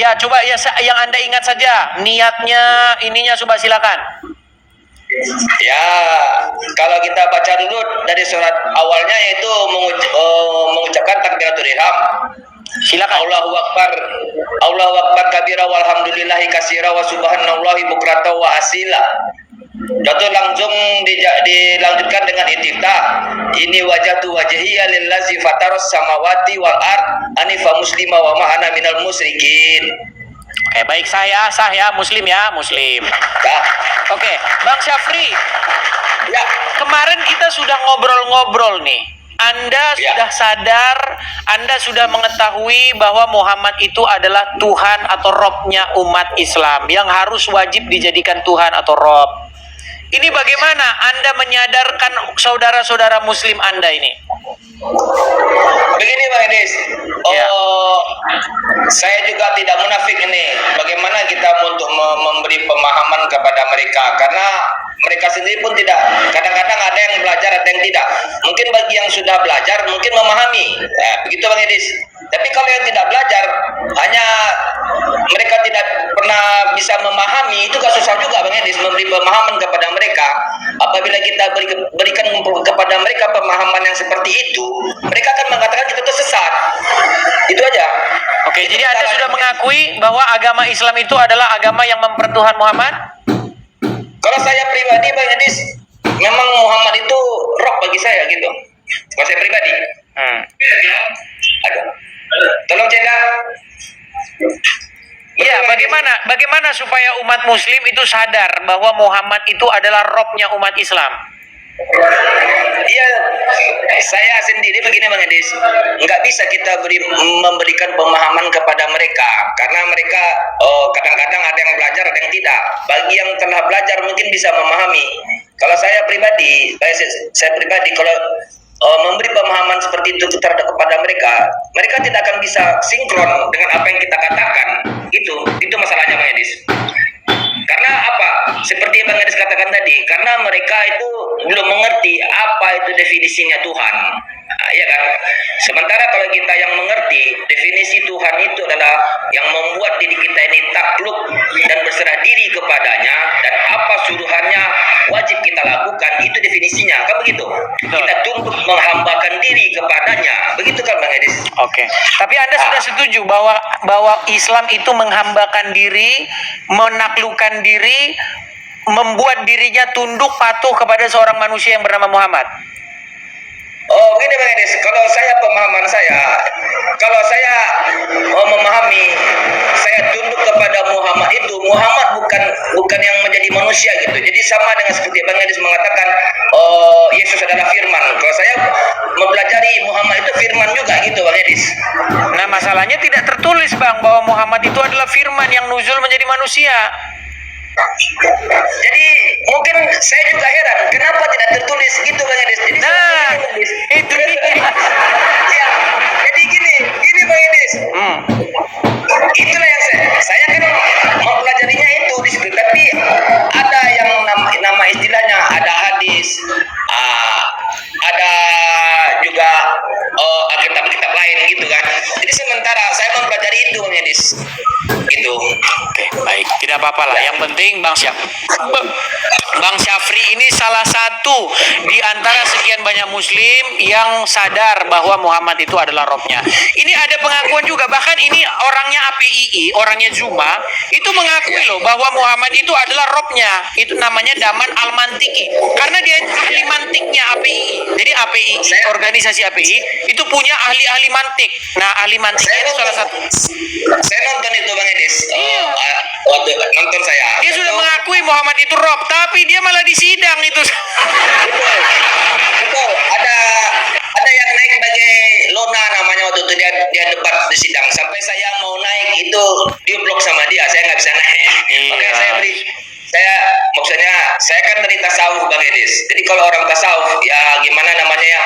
Ya, coba ya yang Anda ingat saja niatnya, ininya, coba silakan. Ya, kalau kita baca dulu dari surat awalnya yaitu mengucapkan takbiratul ihram. Silakan. Allahu Akbar, Allahu Akbar kabira walhamdulillahi katsira wa subhanallahi bukrata wa asila. Lalu langsung dilanjutkan dengan iftitah. Ini wajhatu wajhiya lillazi fataras samawati wal ard anifa muslima wa ma ana minal musyrikin. Oke, baik, sah ya, muslim ya, muslim. Ya. Oke, Bang Syafri. Ya. Kemarin kita sudah ngobrol-ngobrol nih. Anda sudah sadar, Anda sudah mengetahui bahwa Muhammad itu adalah Tuhan atau Robnya umat Islam yang harus wajib dijadikan Tuhan atau Rob. Ini bagaimana Anda menyadarkan saudara-saudara Muslim Anda ini? Begini Bang Edis, saya juga tidak munafik ini. Bagaimana kita untuk memberi pemahaman kepada mereka, karena mereka sendiri pun tidak. Kadang-kadang ada yang belajar, ada yang tidak. Mungkin bagi yang sudah belajar, mungkin memahami. Ya, begitu Bang Edis. Tapi kalau yang tidak belajar, hanya mereka tidak pernah bisa memahami, itu gak susah juga Bang Edis memberi pemahaman kepada mereka. Apabila kita berikan kepada mereka pemahaman yang seperti itu, mereka akan mengatakan kita itu sesat. Itu aja. Oke, jadi Anda sudah mengakui bahwa agama Islam itu adalah agama yang mempertuhan Muhammad? Kalau saya pribadi Bang Edis, memang Muhammad itu roh bagi saya gitu. Kalau saya pribadi. Aduh. Tolong cendal. Iya, bagaimana supaya umat Muslim itu sadar bahwa Muhammad itu adalah Robnya umat Islam? Iya, saya sendiri begini Bang Edis, nggak bisa kita memberikan pemahaman kepada mereka, karena mereka kadang-kadang ada yang belajar, ada yang tidak. Bagi yang telah belajar mungkin bisa memahami. Kalau saya pribadi, kalau memberi pemahaman seperti itu terhadap kepada mereka, mereka tidak akan bisa sinkron dengan apa yang kita katakan. Itu masalahnya Bang Edis. Karena apa? Seperti yang Bang Edis katakan tadi, karena mereka itu belum mengerti apa itu definisinya Tuhan. Ya kan? Sementara kalau kita yang mengerti definisi Tuhan itu adalah yang membuat diri kita ini takluk dan berserah diri kepadanya, dan apa suruhannya wajib kita lakukan, itu definisinya kan begitu. Kita tunduk menghambakan diri kepadanya, begitu kan Bang Edis? Oke. Tapi Anda sudah setuju bahwa Islam itu menghambakan diri, menaklukkan diri, membuat dirinya tunduk patuh kepada seorang manusia yang bernama Muhammad? Oh, begini Bang Edis, kalau saya memahami, saya tunduk kepada Muhammad itu, Muhammad bukan yang menjadi manusia gitu. Jadi sama dengan seperti Bang Edis mengatakan, Yesus adalah firman. Kalau saya mempelajari Muhammad itu firman juga gitu Bang Edis. Nah, masalahnya tidak tertulis Bang bahwa Muhammad itu adalah firman yang nuzul menjadi manusia. Jadi mungkin saya juga heran kenapa tidak tertulis gitu Bang Edis. Jadi itu dia. Ya, jadi gini Bang Edis. Itulah yang saya kan mempelajarinya itu di situ. Tapi ada yang nama istilahnya, ada hadis, ada juga kitab-kitab lain gitu kan. Jadi sementara saya mempelajari itu Bang Edis. Gitu. Oke, baik, tidak apa-apa lah. Yang penting Bang Syafri ini salah satu di antara sekian banyak Muslim yang sadar bahwa Muhammad itu adalah Robnya. Ini ada pengakuan juga, bahkan ini orangnya APII, orangnya Zuma, itu mengakui loh bahwa Muhammad itu adalah Robnya. Itu namanya Daman Al-Mantiki, karena dia ahli mantiknya APII. Jadi APII, organisasi APII itu punya ahli-ahli mantik. Nah, ahli mantiknya itu salah satu. Saya nonton itu Bang Edis. Waktu nonton saya. Dia sudah mengakui Muhammad itu Rob, tapi dia malah disidang itu. Betul. Ada yang naik sebagai Lona namanya waktu itu, dia debat di sidang. Sampai saya mau naik itu dia blok sama dia, saya nggak bisa naik. Makanya saya kan dari tasawuf Bang Edis. Jadi kalau orang tasawuf ya gimana namanya ya,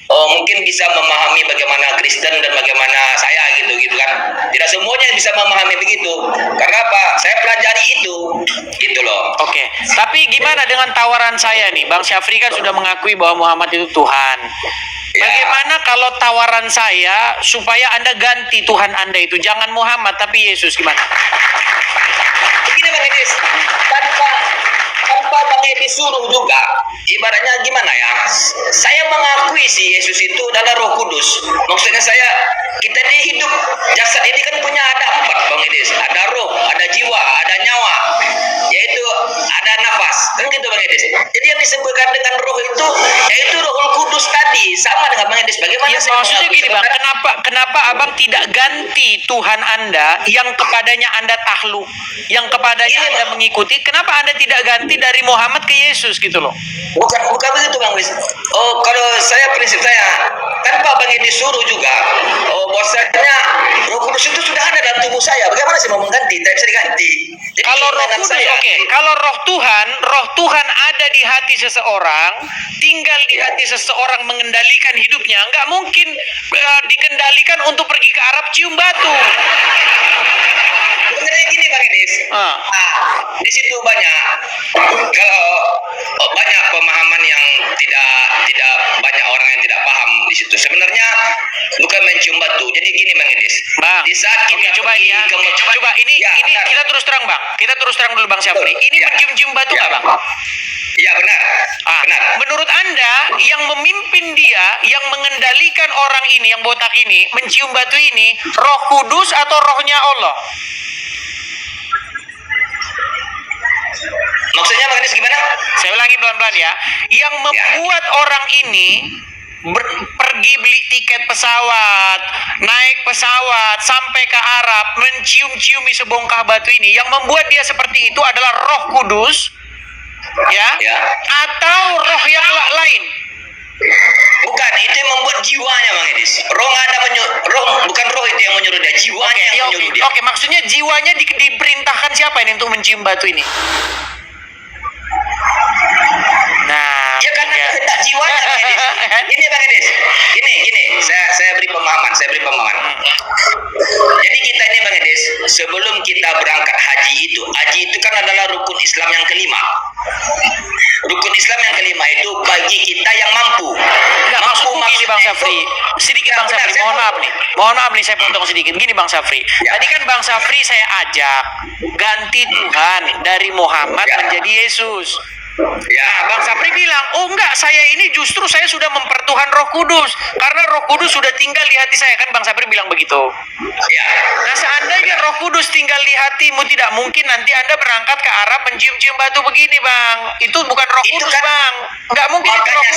mungkin bisa memahami bagaimana Kristen dan bagaimana saya gitu kan. Tidak semuanya bisa memahami begitu. Karena apa? Saya pelajari itu gitu loh. Oke. Tapi gimana dengan tawaran saya nih? Bang Syafri kan sudah mengakui bahwa Muhammad itu Tuhan. Bagaimana kalau tawaran saya supaya Anda ganti Tuhan Anda itu jangan Muhammad tapi Yesus, gimana? Begini Bang Edis, tanpa Bang Edis suruh juga, ibaratnya gimana ya? Saya mengakui sih Yesus itu adalah Roh Kudus. Maksudnya kita di hidup jasad ini kan punya ada 4 Bang Edis. Ada roh, ada jiwa, ada nyawa, yaitu ada nafas. Kan gitu Bang Edis. Jadi yang disebutkan dengan roh itu yaitu Roh Kudus tadi, sama dengan Bang Edis. Bagaimana Ya, saya maksudnya mengakui gini Bang, sementara- kenapa Abang tidak ganti Tuhan Anda yang kepadanya Anda takluk, yang kepadanya Ini, Anda Bang. mengikuti, kenapa Anda tidak ganti dari Muhammad ke Yesus gitu loh? Bukan begitu Bang Wis. Oh, kalau prinsip saya tanpa Bang Edi suruh juga, bahwasanya Roh Kudus itu sudah ada dalam tubuh saya. Bagaimana sih mau mengganti? Tidak bisa diganti. Jadi Kalau Roh keinginan Kudus, saya, oke. Kalau Roh Tuhan ada di hati seseorang, tinggal di hati seseorang mengendalikan hidupnya. Nggak mungkin dikendalikan untuk pergi ke Arab cium batu. sebenarnya gini Bang Edis. Ah. Di situ banyak kalau banyak pemahaman yang tidak banyak orang yang tidak paham di situ. Sebenarnya bukan mencium batu. Jadi gini Bang Edis. Bang, Di saat oke, kita coba pergi ini ya. ke Mekah- Coba ini Ya, benar. kita terus terang Bang. Kita terus terang dulu Bang Syafri. Ini Ya. mencium-cium batu Ya. nggak Bang? Ya benar. Benar. Menurut Anda yang memimpin dia, yang mengendalikan orang ini, yang botak ini, mencium batu ini, Roh Kudus atau rohnya Allah? Maksudnya Bang Edis gimana? Saya ulangi pelan-pelan ya. Yang membuat orang ini pergi beli tiket pesawat, naik pesawat sampai ke Arab, mencium-ciumi sebongkah batu ini, yang membuat dia seperti itu adalah Roh Kudus, ya, Ya. atau roh yang lain? Bukan, itu yang membuat jiwanya Bang Edis. Bukan roh itu yang menyuruh dia, jiwanya Ya, yang oke, menyuruh dia. oke, maksudnya jiwanya diperintahkan siapa ini untuk mencium batu ini? Nah, Ya karena ya. kehendak jiwanya Bang Edis. Ini Bang Edis. Gini, saya beri pemahaman. Jadi kita ini Bang Edis, sebelum kita berangkat haji itu kan adalah rukun Islam yang kelima. Rukun Islam yang kelima itu bagi kita yang mampu. Nggak, maksudku gini Bang maksudnya Syafri, itu- sedikit Ya, Bang benar, Syafri, saya mohon mau- maaf nih saya potong sedikit. Gini Bang Syafri, Ya. tadi kan Bang Syafri saya ajak ganti Tuhan dari Muhammad Ya. menjadi Yesus. Ya, Bang Syafri bilang, oh enggak, saya ini justru saya sudah mempertuhan Roh Kudus karena Roh Kudus sudah tinggal di hati saya, kan Bang Syafri bilang begitu. Ya. Nah, seandainya Roh Kudus tinggal di hatimu, tidak mungkin nanti Anda berangkat ke Arab mencium-cium batu begini, Bang. Itu bukan Roh Itu Kudus, kan- Bang. Nggak mungkin itu Roh Makanya Kudus.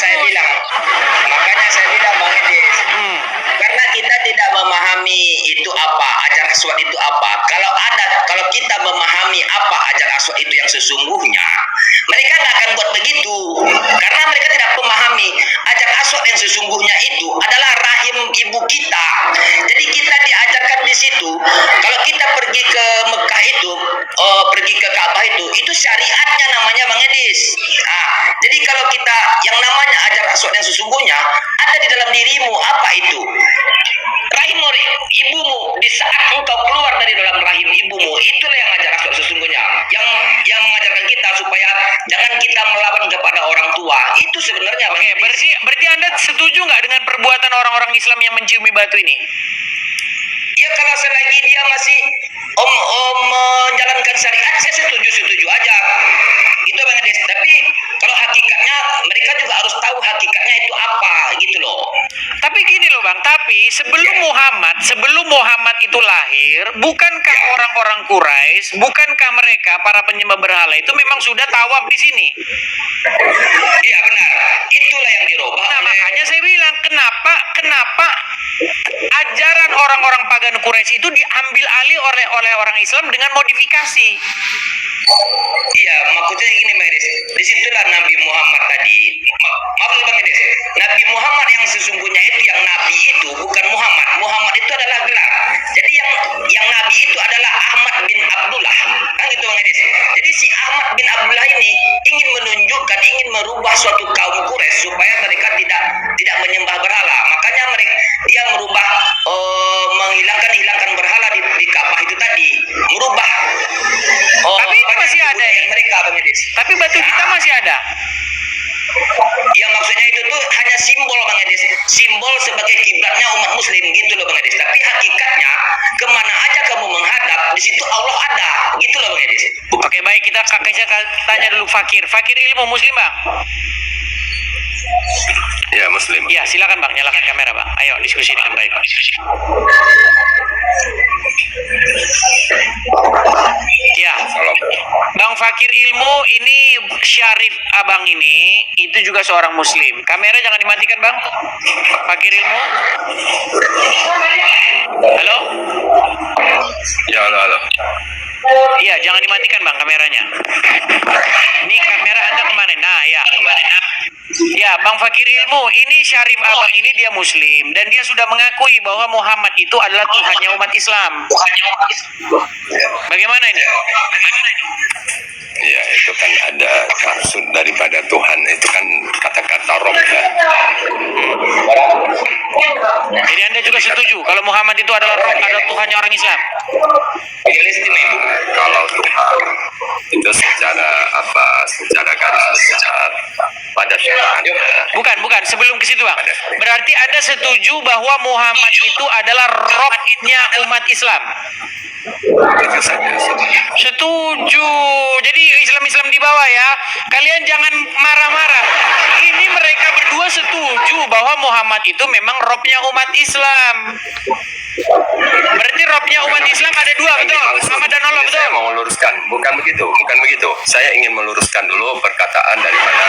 saya bilang Bang Edis. Hmm. Karena kita tidak memahami itu apa, ajar aswad itu apa. Kalau kita memahami apa ajar aswad itu yang sesungguhnya, mereka nggak akan buat begitu. Karena mereka tidak memahami ajar aswad yang sesungguhnya itu adalah rahim ibu kita. Jadi kita diajarkan di situ. Kalau kita pergi ke Mekah itu, pergi ke Ka'bah itu syariatnya namanya Bang Edis. Jadi kalau kita yang namanya ajar aswad yang sesungguhnya ada di dalam dirimu, apa itu? Rahim ibumu, di saat engkau keluar dari dalam rahim ibumu, itulah yang ajar aswad sesungguhnya. Yang mengajarkan kita supaya jangan kita melawan kepada orang tua. Itu sebenarnya Bang Oke, Edis. berarti Anda setuju nggak dengan perbuatan orang-orang Islam yang menciumi batu ini? Ya kalau selagi dia masih menjalankan syariat, saya setuju aja. Itu Bang Edis. Tapi kalau hakikatnya mereka juga harus tahu hakikatnya itu apa gitu loh. Tapi gini loh Bang, tapi sebelum Muhammad itu lahir, bukankah orang-orang Quraisy, bukankah mereka para penyembah berhala itu memang sudah tawaf di sini? Iya benar. Itulah yang dirubah. Nah, makanya saya bilang kenapa ajaran orang-orang pagan Quraisy itu diambil alih oleh orang Islam dengan modifikasi. Iya, maksudnya gini Bang Edis. Disitulah Nabi Muhammad tadi. Maaf Bang Edis. Nabi Muhammad yang sesungguhnya itu, yang Nabi itu bukan Muhammad. Muhammad itu adalah gelar. Jadi yang Nabi itu adalah Ahmad bin Abdullah. Kan gitu Bang Edis. Jadi si Ahmad bin Abdullah ini ingin menunjukkan, ingin merubah suatu kaum Quraisy supaya mereka tidak menyembah berhala. Makanya dia merubah, menghilangkan berhala di Ka'bah itu tadi. Merubah. Tapi itu masih ada kebudayaan nih. mereka Bang Edis. Tapi batu kita masih ada. Ya maksudnya itu tuh hanya simbol Bang Edis, simbol sebagai kiblatnya umat muslim gitu loh Bang Edis. Tapi hakikatnya kemana aja kamu menghadap, di situ Allah ada, gitu loh Bang Edis. Oke, baik, kita tanya dulu Fakir. Fakir ilmu muslim, Bang? Ya, muslim. Ya, silakan Bang, nyalakan kamera Bang. Ayo diskusi dengan baik Bang. Ya, Salam. Bang Fakir ilmu ini Syarif Abang ini itu juga seorang muslim. Kamera jangan dimatikan Bang. Fakir ilmu. Halo? Ya, halo. Iya, jangan dimatikan Bang kameranya. Ini kamera Anda kemana? Nah, ya. Ya, Bang Fakir ilmu, ini Syarif Abang ini dia muslim dan dia sudah mengakui bahwa Muhammad itu adalah Tuhannya umat Islam. Bagaimana ini? Ya, itu kan ada maksud daripada Tuhan, itu kan kata-kata Rob ya. Jadi Anda juga setuju kalau Muhammad itu adalah Tuhannya orang Islam? Kalau Tuhan itu secara garis besar pada syariatnya. Bukan, sebelum ke situ Bang. Berarti Anda setuju bahwa Muhammad itu adalah Robnya umat Islam? Itu saja. Setuju. Jadi Islam di bawah ya. Kalian jangan marah-marah. Ini mereka berdua setuju bahwa Muhammad itu memang Robnya umat Islam. Berarti Robnya umat Islam ada dua, betul? Muhammad dan Allah, betul? Saya mau meluruskan, bukan begitu. Saya ingin meluruskan dulu perkataan daripada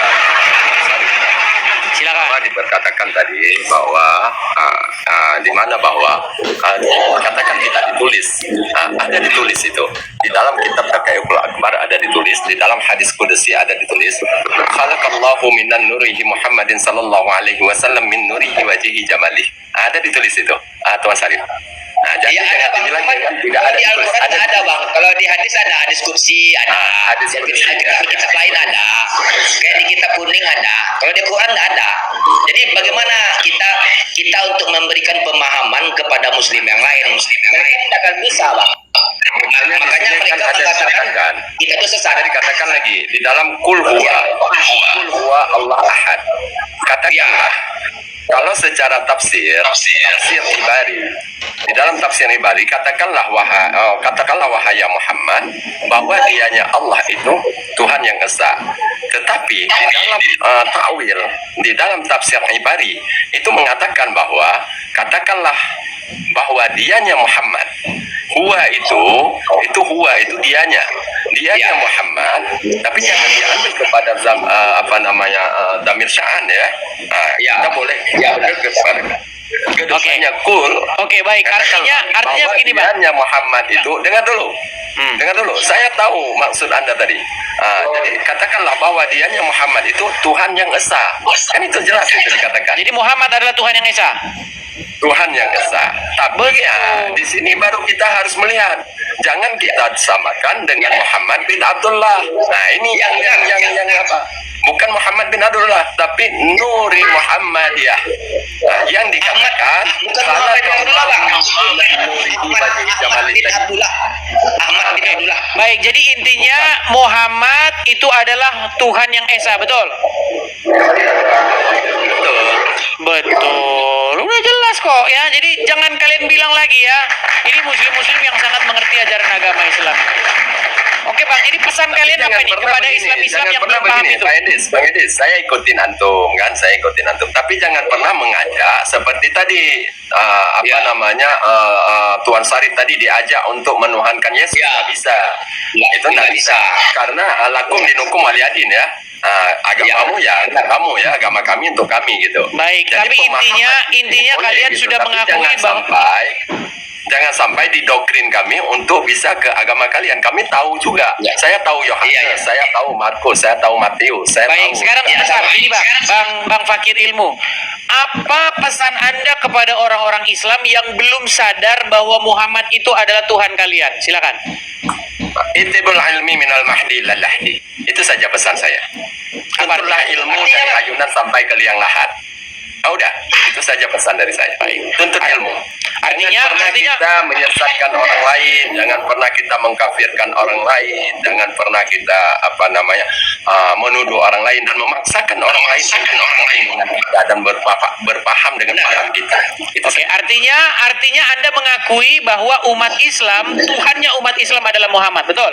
Silakan. Bahwa diberkatakan tadi bahwa di mana bahwa katakan tidak ditulis, ada ditulis itu di dalam kitab Taqiyul Akbar, ada ditulis di dalam hadis qudsi, ada ditulis khalaqallahu minan nurihi Muhammadin sallallahu alaihi wasallam min nurihi wajhihi jamalih, ada ditulis itu Tuan Sarif. Nah, jadi Ya, jangan ada Bang. dibilang Cuman tidak kalau ada di ditulis. Al-Quran ada Bang. Kalau di hadis ada, hadis kursi ada. Hadis Dan qudsi, kitab lain ada. Kayak di kitab kuning ada. Kalau di Quran nggak ada. Jadi bagaimana kita untuk memberikan pemahaman kepada muslim yang lain? Mereka tidak akan bisa Bang. Makanya di Makanya sini mereka kan ada mengatakan dikatakan. kita itu sesat. Tadi katakan lagi di dalam kul huwa Allah ahad. Katakanlah kalau secara tafsir ibari, di dalam tafsir ibari katakanlah wahai ya Muhammad bahwa dianya Allah itu Tuhan yang esa. Tetapi di dalam ta'wil, di dalam tafsir ibari itu mengatakan bahwa katakanlah bahwa dianya Muhammad, huwa itu dianya Muhammad, tapi jangan diambil kepada damir sya'an ya. Kita boleh keduanya kul. Oke, baik. Artinya begini Bang. Dianya Muhammad itu dengar dulu. Saya tahu maksud Anda tadi. Jadi katakanlah bahwa dianya Muhammad itu Tuhan yang esa. Kan itu jelas itu dikatakan. Jadi Muhammad adalah Tuhan yang esa. Tuhan yang esa. Tapi ya, di sini baru kita harus melihat. Jangan kita samakan dengan Muhammad bin Abdullah. Nah, ini yang apa? Bukan Muhammad bin Abdullah, tapi Nuri Muhammadiyah. Nah, yang dikatakan Bukan Muhammad bin Abdullah Bang. Ahmad bin Abdullah. Baik, jadi intinya Muhammad itu adalah Tuhan yang esa, betul? Betul. Udah jelas kok ya. Jadi jangan kalian bilang lagi ya. Ini muslim-muslim yang sangat mengerti ajaran agama Islam. Oke Bang, ini pesan kalian apa nih kepada Islam-Islam yang belum paham itu? Bang Edis, saya ikutin antum. Tapi jangan pernah mengajak seperti tadi Tuan Sarif tadi diajak untuk menuhankan Yesus. Nggak bisa. Itu nggak bisa. Karena lakum dinukum waliyadin ya. Agamamu ya kamu ya, agama kami untuk kami gitu. Baik, jadi tapi intinya kalian gitu. sudah Tapi mengakui bahwa jangan sampai didoktrin kami untuk bisa ke agama kalian. Kami tahu juga. Saya tahu Yohanes, saya tahu Markus, saya tahu Matius. Baik, sekarang ini Bang Fakir ilmu. Apa pesan Anda kepada orang-orang Islam yang belum sadar bahwa Muhammad itu adalah Tuhan kalian? Silakan. Itibul ilmi minal mahdi ilal lahdi. Itu saja pesan saya. Tentulah ilmu dari ayunan sampai ke liang lahat. Udah, itu saja pesan dari saya. Baik. Tuntut ilmu. Artinya- Jangan pernah artinya- kita menyesatkan orang lain, jangan pernah kita mengkafirkan orang lain, jangan pernah kita menuduh orang lain dan memaksakan orang lain dengan kita dan berpaham dengan paham kita. Itu Oke, artinya Anda mengakui bahwa umat Islam, Tuhannya umat Islam adalah Muhammad, betul?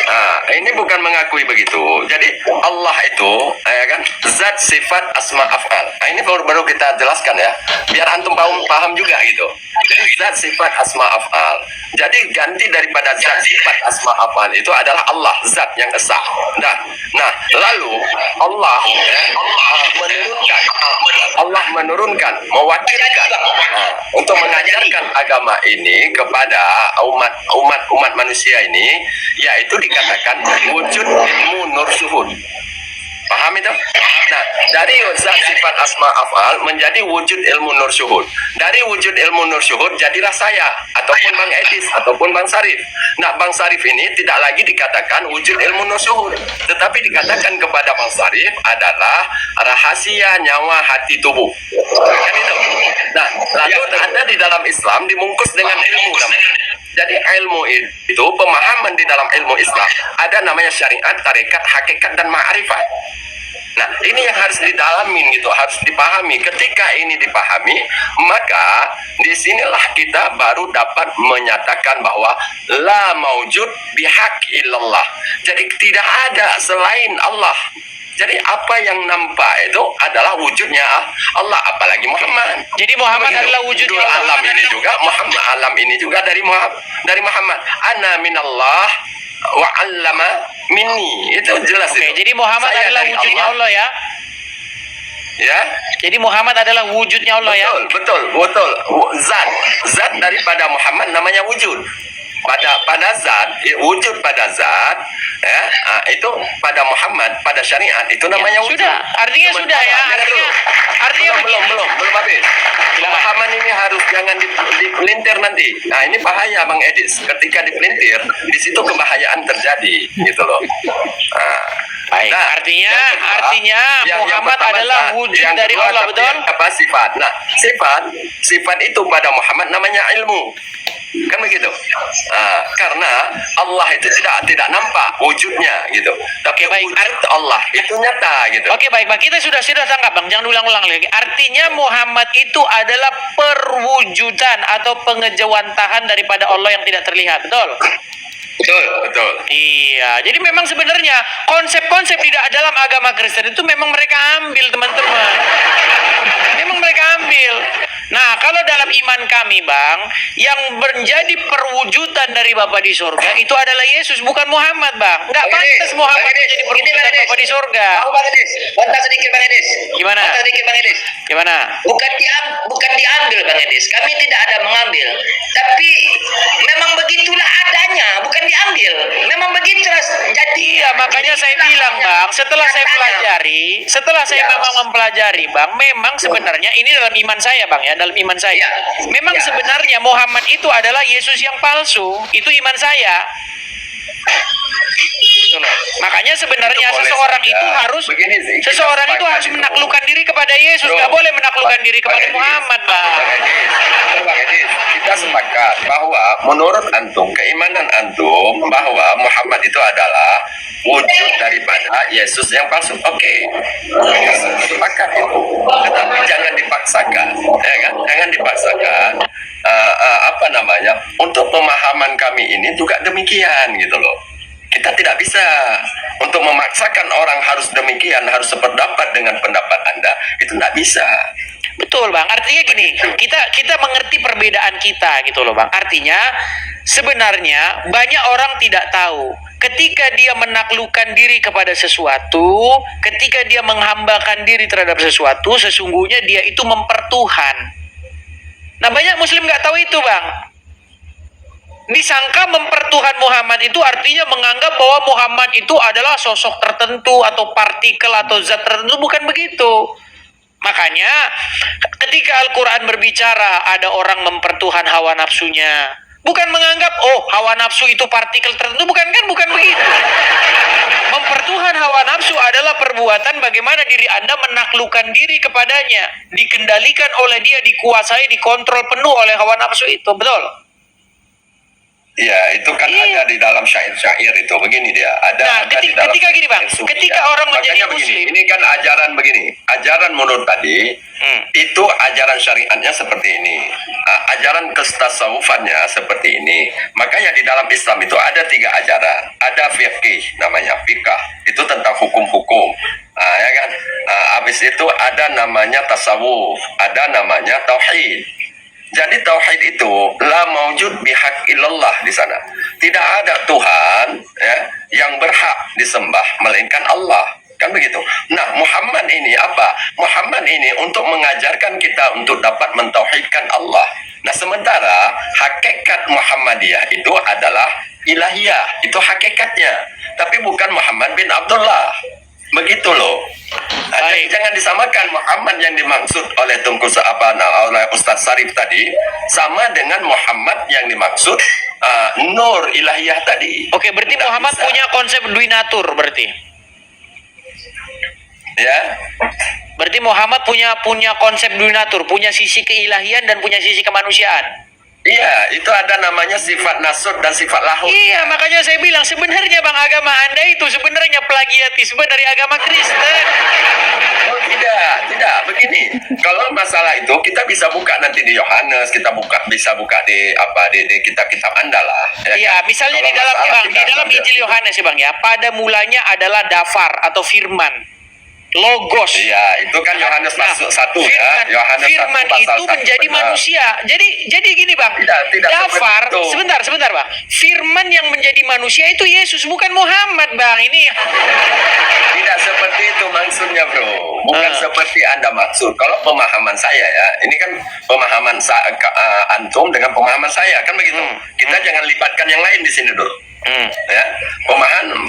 Nah, ini bukan mengakui begitu. Jadi Allah itu, ya kan, zat, sifat, asma, af'al. Nah, ini baru kita jelaskan ya, biar antum paham juga gitu. Jadi zat, sifat, asma, af'al. Jadi ganti daripada zat, sifat, asma, af'al itu adalah Allah, zat yang esa. Nah, lalu Allah menurunkan, mewakilkan untuk mengajarkan agama ini kepada umat manusia ini, yaitu dikatakan wujud ilmu nur syuhud. Paham itu? Nah, dari zat, sifat, asma, af'al menjadi wujud ilmu nur syuhud. Dari wujud ilmu nur syuhud jadilah saya, ataupun Bang Edis, ataupun Bang Sarif. Nah, Bang Sarif ini tidak lagi dikatakan wujud ilmu nur syuhud, tetapi dikatakan kepada Bang Sarif adalah rahasia nyawa hati tubuh. Kan itu? Nah, lalu ada di dalam Islam dimungkus dengan ilmu namanya. Jadi ilmu itu pemahaman di dalam ilmu Islam ada namanya syariat, tarekat, hakikat, dan ma'rifat. Nah, ini yang harus didalamin gitu, harus dipahami. Ketika ini dipahami, maka disinilah kita baru dapat menyatakan bahwa la maujud bihaq illallah. Jadi tidak ada selain Allah. Jadi apa yang nampak itu adalah wujudnya Allah, apalagi Muhammad. Jadi Muhammad adalah wujudnya Judul Allah. alam ini juga Muhammad, alam ini juga dari Muhammad. Ana minallah wa 'allama minni. Itu jelas. Oke, itu. jadi Muhammad Saya adalah dari wujudnya Allah ya. Ya, Jadi Muhammad adalah wujudnya Allah ya. betul. Zat daripada Muhammad namanya wujud. Pada zat, wujud pada zat, ya, itu pada Muhammad, pada syariat itu namanya Ya, wujud. sudah. Artinya sudah ya. Artinya belum habis. Pemahaman ini harus jangan dipelintir nanti. Nah, ini bahaya Bang Edis. Ketika dipelintir, di situ kebahayaan terjadi, gitu loh. Nah, Baik, nah, artinya yang Muhammad pertama adalah zat, wujud yang dari kedua Allah, betul? Apa sifat? Nah, sifat itu pada Muhammad namanya ilmu. Kan begitu? Karena Allah itu tidak nampak wujudnya gitu. Tapi Oke, baik. wujud Allah itu nyata gitu. Oke, baik, Bang. Kita sudah tangkap, Bang. Jangan ulang-ulang lagi. Artinya Muhammad itu adalah perwujudan atau pengejawantahan daripada Allah yang tidak terlihat, betul? Betul. Iya, jadi memang sebenarnya konsep-konsep di dalam agama Kristen itu memang mereka ambil, teman-teman. Memang mereka ambil. Nah, kalau dalam iman kami, Bang, yang menjadi perwujudan dari Bapa di surga itu adalah Yesus, bukan Muhammad, Bang. Nggak pantas Muhammad menjadi perwujudan Bapa di surga. Bang Edis, bantah sedikit Bang Edis. Gimana? Bantah sedikit Bang Edis. Gimana? Bukan diambil Bang Edis. Kami tidak ada mengambil. Tapi memang begitulah adanya, bukan diambil. Memang begitulah. Jadi Iya, makanya saya bilang, Bang, setelah saya memang mempelajari, Bang, memang sebenarnya ini dalam iman saya, Bang, ya, dalam iman saya. Ya. Memang Ya. sebenarnya Muhammad itu adalah Yesus yang palsu. Itu iman saya. Gitu loh. Makanya sebenarnya Itu boleh seseorang saja. itu harus Begini sih, kita harus sepakat itu. menaklukkan diri kepada Yesus, Bro, nggak boleh menaklukkan diri kepada Bang Edis, Muhammad, Bang. Bang Edis, kita sepakat bahwa menurut antum, keimanan antum bahwa Muhammad itu adalah wujud daripada Yesus yang palsu. Oke, sepakat itu. Tetapi jangan dipaksakan, ya kan? Jangan dipaksakan. Untuk pemahaman kami ini juga demikian gitu loh. Kita tidak bisa untuk memaksakan orang harus demikian, harus sependapat dengan pendapat Anda. Itu tidak bisa. Betul, Bang. Artinya gini, kita mengerti perbedaan kita gitu loh, Bang. Artinya sebenarnya banyak orang tidak tahu ketika dia menaklukkan diri kepada sesuatu, ketika dia menghambakan diri terhadap sesuatu, sesungguhnya dia itu mempertuhan. Nah, banyak muslim nggak tahu itu, Bang. Disangka mempertuhan Muhammad itu artinya menganggap bahwa Muhammad itu adalah sosok tertentu atau partikel atau zat tertentu. Bukan begitu. Makanya ketika Al-Quran berbicara ada orang mempertuhan hawa nafsunya, bukan menganggap hawa nafsu itu partikel tertentu, bukan begitu. Mempertuhan hawa nafsu adalah perbuatan bagaimana diri Anda menaklukkan diri kepadanya, dikendalikan oleh dia, dikuasai, dikontrol penuh oleh hawa nafsu itu, betul? Ya, itu kan Iya. ada di dalam syair-syair itu. Begini dia. Nah, Ada di dalam ketika gini, Bang, sufi, ketika ya. orang menjadi Makanya begini, muslim, ini kan ajaran begini. Ajaran menurut tadi, itu ajaran syariatnya seperti ini. Ajaran kestasawufannya seperti ini. Makanya di dalam Islam itu ada 3 ajaran. Ada fikih, namanya fikah. Itu tentang hukum-hukum. Ya kan? Habis itu ada namanya tasawuf. Ada namanya tauhid. Jadi tauhid itu la maujud bihaq illallah di sana. Tidak ada Tuhan ya yang berhak disembah melainkan Allah. Kan begitu. Nah, Muhammad ini apa? Muhammad ini untuk mengajarkan kita untuk dapat mentauhidkan Allah. Nah, sementara hakikat Muhammadiyah itu adalah ilahiyah. Itu hakikatnya. Tapi bukan Muhammad bin Abdullah. Begitu loh. Jadi jangan disamakan Muhammad yang dimaksud oleh oleh Ustadz Sarif tadi sama dengan Muhammad yang dimaksud Nur ilahiyah tadi. Oke, berarti Nggak Muhammad bisa. punya konsep duinatur berarti. Ya, Berarti Muhammad punya konsep duinatur, punya sisi keilahian dan punya sisi kemanusiaan. iya, itu ada namanya sifat nasut dan sifat lahut. Iya, makanya saya bilang sebenarnya Bang, agama Anda itu sebenarnya plagiatisme dari agama Kristen. Oh tidak, begini. Kalau masalah itu kita bisa buka nanti di Yohanes, bisa buka di kitab-kitab Anda lah. Iya, kan? misalnya Kalau di dalam masalah Bang, di kita dalam ambil. Injil Yohanes ya Bang ya, pada mulanya adalah dafar atau firman. Logos. Iya, itu kan Yohanes Nah, pasal 1 firman, ya. Yohanes 1 firman pasal itu 1, menjadi benar. manusia. Jadi gini Bang. Tidak Dafar, seperti itu. sebentar Bang. Firman yang menjadi manusia itu Yesus, bukan Muhammad Bang. Ini Tidak seperti itu maksudnya, bro. Bukan seperti Anda maksud. Kalau pemahaman saya ya, ini kan pemahaman antum dengan pemahaman saya, kan begitu. Kita jangan libatkan yang lain di sini dulu. Ya,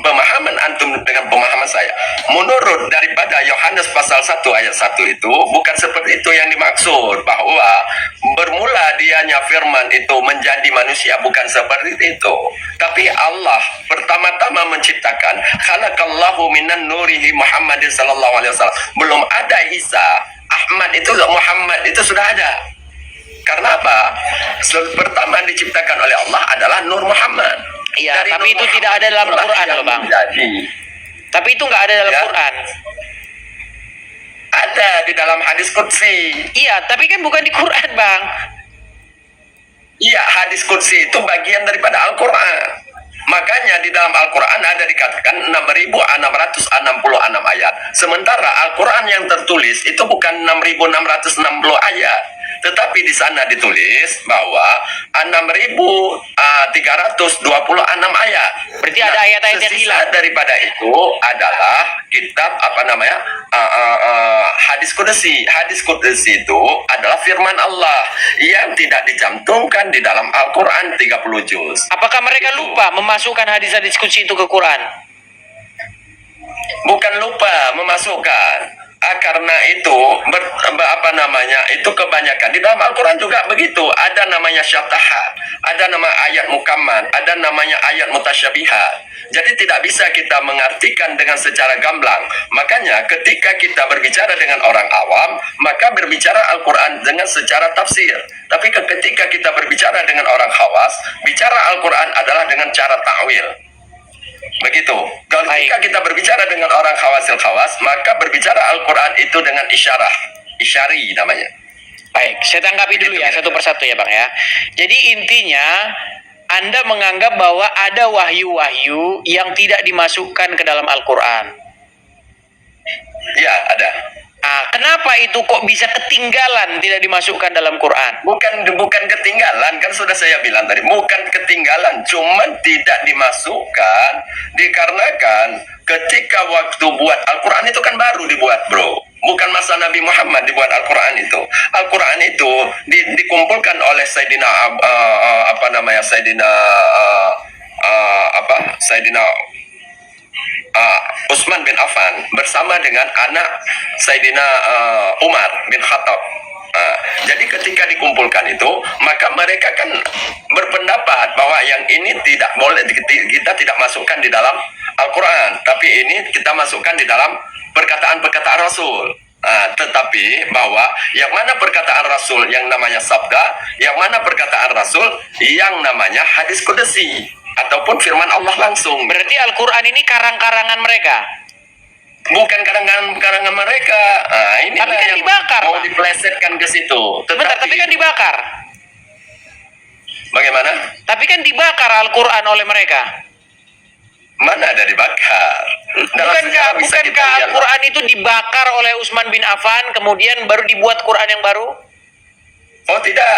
pemahaman antum dengan pemahaman saya. Menurut daripada Yohanes pasal 1 ayat 1 itu bukan seperti itu yang dimaksud, bahwa bermula dianya firman itu menjadi manusia, bukan seperti itu. Tapi Allah pertama-tama menciptakan khalaqallahu minan nurihi Muhammadin sallallahu alaihi wasallam. Belum ada Isa, Ahmad itu Muhammad itu sudah ada. Karena apa? Pertama diciptakan oleh Allah adalah Nur Muhammad. Iya, Dari tapi Nur itu tidak ada dalam Muhammad Quran yang loh Bang. menjadi. Tapi itu nggak ada dalam Ya. Quran. Ada di dalam hadis qudsi. Iya, tapi kan bukan di Quran Bang. Iya, hadis qudsi itu bagian daripada Al-Quran. Makanya di dalam Al-Quran ada dikatakan 6.666 ayat. Sementara Al-Quran yang tertulis itu bukan 6.660 ayat. Tetapi di sana ditulis bahwa 6.326 ayat. Berarti ada ayat-ayat yang sesisa hilang. daripada itu adalah kitab hadis qudsi. Hadis qudsi itu adalah firman Allah yang tidak dicantumkan di dalam Al-Quran 30 juz. Apakah mereka lupa memasukkan hadis-hadis qudsi itu ke Quran? Bukan lupa memasukkan. Karena itu itu kebanyakan di dalam Al-Quran juga begitu. Ada namanya syatahat, ada nama ayat mukamman, ada namanya ayat mutasyabihat. Jadi tidak bisa kita mengartikan dengan secara gamblang. Makanya ketika kita berbicara dengan orang awam, maka berbicara Al-Quran dengan secara tafsir. Tapi ketika kita berbicara dengan orang khawas, bicara Al-Quran adalah dengan cara ta'wil. Begitu. Kalau ketika kita berbicara dengan orang khawasil khawas, maka berbicara Al-Quran itu dengan isyari namanya. Baik, saya tanggapi dulu ya satu persatu ya Bang ya. Jadi intinya Anda menganggap bahwa ada wahyu-wahyu yang tidak dimasukkan ke dalam Al-Quran. Ya, ada. Kenapa itu kok bisa ketinggalan tidak dimasukkan dalam Quran? Bukan ketinggalan, kan sudah saya bilang tadi, bukan ketinggalan, cuman tidak dimasukkan dikarenakan ketika waktu buat Al-Quran itu kan baru dibuat, bro. Bukan masa Nabi Muhammad dibuat Al-Quran itu. Al-Quran itu dikumpulkan oleh Sayyidina Utsman bin Affan bersama dengan anak Sayyidina Umar bin Khattab. Jadi ketika dikumpulkan itu, maka mereka kan berpendapat bahwa yang ini tidak boleh, kita tidak masukkan di dalam Al-Quran, tapi ini kita masukkan di dalam perkataan-perkataan Rasul. Tetapi bahwa yang mana perkataan Rasul yang namanya sabda, yang mana perkataan Rasul yang namanya hadis qudsi ataupun firman Allah langsung. Berarti Al-Quran ini karang-karangan mereka. Bukan karangan mereka. Ini Tapi kan yang dibakar, mau Pak. diplesetkan ke situ. Bentar, tapi kan dibakar. Bagaimana? Tapi kan dibakar Al-Quran oleh mereka. Mana ada dibakar? Dalam sejarah bisa kita Bukankah lihat. Al-Quran itu dibakar oleh Utsman bin Affan, kemudian baru dibuat Quran yang baru? Oh tidak,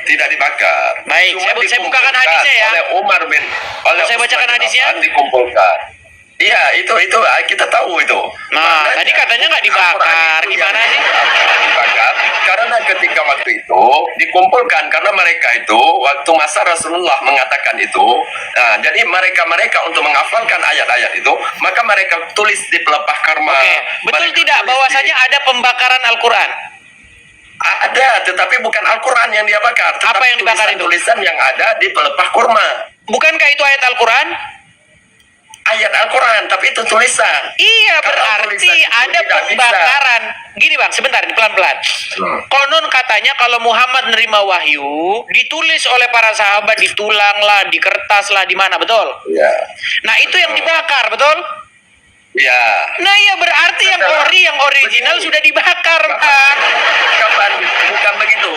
tidak dibakar. Baik, Cuma saya bukakan dikumpulkan hadisnya ya. Oleh Umar bin, oleh Saya bacakan Utsman bin hadisnya. Affan dikumpulkan. Iya, itu kita tahu itu. Nah, Maknanya, tadi katanya nggak dibakar. Al-Quran itu Gimana yang sih? Dibakar karena ketika waktu itu dikumpulkan karena mereka itu waktu masa Rasulullah mengatakan itu. Nah, jadi mereka untuk menghafalkan ayat-ayat itu, maka mereka tulis di pelepah karma. Oke, betul Mereka tidak tulis di- bahwasanya ada pembakaran Al-Quran? ada, tetapi bukan Al-Quran yang dia bakar. Apa tetapi yang dibakar itu? Tulisan yang ada di pelepah kurma. Bukankah itu ayat Al-Quran? Ayat Al-Quran, tapi itu tulisan. Iya, Kalau berarti tulisan itu ada tidak pembakaran. Gini bang, sebentar, pelan-pelan. Konon katanya kalau Muhammad nerima wahyu, ditulis oleh para sahabat di tulang lah, di kertas lah, di mana, betul? Ya. Nah itu yang dibakar, betul? Ya. Nah iya berarti yang original Begini. sudah dibakar, bang. Kapan?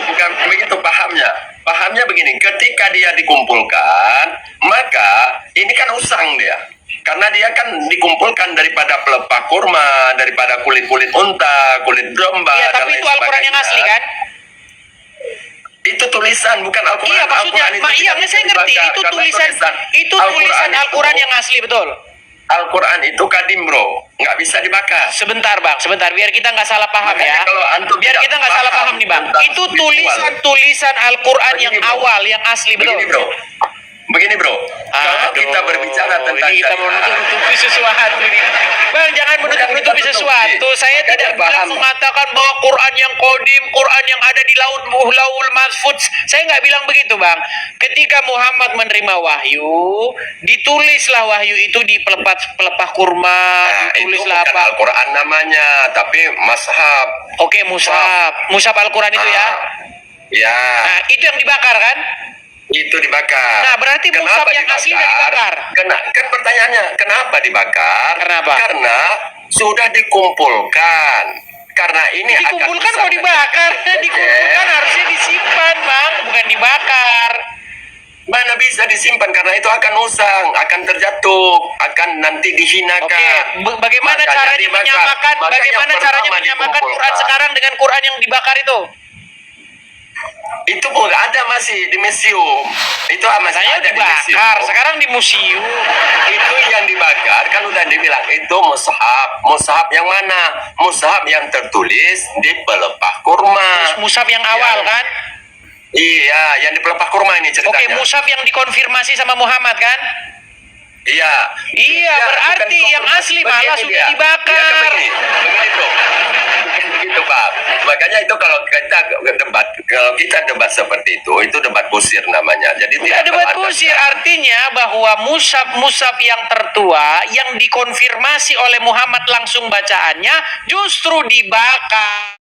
Bukan begitu pahamnya. Pahamnya begini, ketika dia dikumpulkan, maka ini kan usang dia. Karena dia kan dikumpulkan daripada pelepah kurma, daripada kulit-kulit unta, kulit domba. Iya, dan tapi lain itu Al-Quran yang sebagainya. asli kan? Itu tulisan, bukan Al-Quran. Iya, maksudnya, Al-Quran itu iya, tidak saya ngerti. dibaca, Itu karena tulisan Al-Quran yang asli, betul? Al-Quran itu kadim, bro, nggak bisa dibakar. Sebentar bang, sebentar, biar kita nggak salah paham Makanya ya. kalau antum Biar tidak kita nggak salah paham paham nih bang. tentang Itu spiritual. tulisan Al-Quran yang Begini, bro. awal, yang asli, betul? Begini bro, kalau kita berbicara tentang ini kita syariat, menutupi sesuatu nih. Bang, jangan menutupi Bukan kita sesuatu. tutupi. Saya Kita tidak bilang paham. mengatakan bahwa Quran yang kodim, Quran yang ada di laul mahfuz. Saya nggak bilang begitu, bang. Ketika Muhammad menerima wahyu, ditulislah wahyu itu di pelepah kurma, nah, itu ditulislah bukan apa? Al-Quran namanya, tapi mashab. Oke, mushaf Al-Quran itu ya. Ya, Nah, itu yang dibakar kan? itu dibakar. Nah, berarti mushaf yang asli tidak dibakar. Kan pertanyaannya, kenapa dibakar? Kenapa? Karena sudah dikumpulkan. Karena ini Dikumpulkan akan kok dibakar? Dikumpulkan harusnya disimpan, bang, bukan dibakar. Mana bisa disimpan karena itu akan usang, akan terjatuh, akan nanti dihinakan. Oke, bagaimana Makanya caranya dibakar. menyamakan? Makanya Bagaimana caranya pertama menyamakan Quran dikumpulkan. sekarang dengan Quran yang dibakar itu? Itu pun ada masih di museum. Itu masih Saya ada di museum. dibakar, sekarang di museum. Itu yang dibakar kan udah dibilang itu mushaf. Mushaf yang mana? Mushaf yang tertulis di pelepah kurma. Mushaf yang awal Yang- kan? Iya, yang di pelepah kurma ini Oke, ceritanya. mushaf yang dikonfirmasi sama Muhammad kan? Iya. Iya, Ya, berarti bukan yang asli malah begini sudah dia. dibakar. Dia kan begini bro. Bukan begitu Pak. Makanya itu kalau kita debat seperti itu debat kusir namanya. Jadi Bukan debat kusir, artinya bahwa mushaf yang tertua yang dikonfirmasi oleh Muhammad langsung bacaannya justru dibakar.